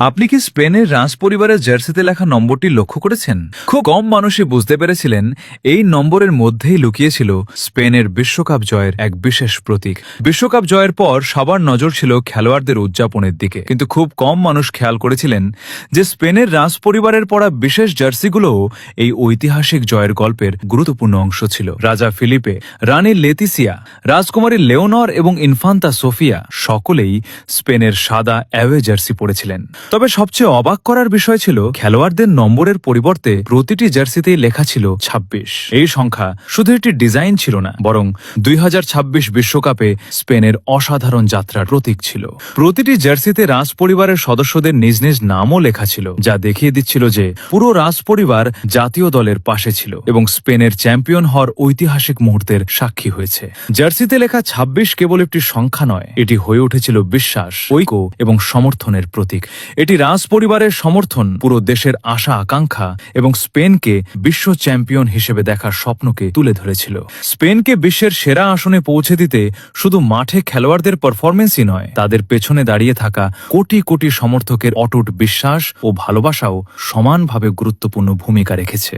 আপনি কি স্পেনের রাজ পরিবারের জার্সিতে লেখা নম্বরটি লক্ষ্য করেছেন? খুব কম মানুষই বুঝতে পেরেছিলেন এই নম্বরের মধ্যেই লুকিয়েছিল স্পেনের বিশ্বকাপ জয়ের এক বিশেষ প্রতীক। বিশ্বকাপ জয়ের পর সবার নজর ছিল খেলোয়াড়দের উদযাপনের দিকে, কিন্তু খুব কম মানুষ খেয়াল করেছিলেন যে স্পেনের রাজ পরিবারের পরা বিশেষ জার্সিগুলোও এই ঐতিহাসিক জয়ের গল্পের গুরুত্বপূর্ণ অংশ ছিল। রাজা ফিলিপে, রানী লেতিসিয়া, রাজকুমারী লেওনর এবং ইনফান্তা সোফিয়া সকলেই স্পেনের সাদা অ্যাওয়ে জার্সি পরেছিলেন। তবে সবচেয়ে অবাক করার বিষয় ছিল খেলোয়াড়দের নম্বরের পরিবর্তে প্রতিটি জার্সিতেই লেখা ছিল ২৬। এই সংখ্যা শুধু একটি ডিজাইন ছিল না, বরং ২০২৬ বিশ্বকাপে স্পেনের অসাধারণ যাত্রার প্রতীক ছিল। প্রতিটি জার্সিতে রাজ পরিবারের সদস্যদের নিজ নিজ নামও লেখা ছিল, যা দেখিয়ে দিচ্ছিল যে পুরো রাজ পরিবার জাতীয় দলের পাশে ছিল এবং স্পেনের চ্যাম্পিয়ন হওয়ার ঐতিহাসিক মুহূর্তের সাক্ষী হয়েছে। জার্সিতে লেখা ২৬ কেবল একটি সংখ্যা নয়, এটি হয়ে উঠেছিল বিশ্বাস, ঐক্য এবং সমর্থনের প্রতীক। এটি রাজ পরিবারের সমর্থন, পুরো দেশের আশা আকাঙ্ক্ষা এবং স্পেনকে বিশ্ব চ্যাম্পিয়ন হিসেবে দেখার স্বপ্নকে তুলে ধরেছিল। স্পেনকে বিশ্বের সেরা আসনে পৌঁছে দিতে শুধু মাঠে খেলোয়াড়দের পারফরমেন্সই নয়, তাদের পেছনে দাঁড়িয়ে থাকা কোটি কোটি সমর্থকের অটুট বিশ্বাস ও ভালোবাসাও সমানভাবে গুরুত্বপূর্ণ ভূমিকা রেখেছে।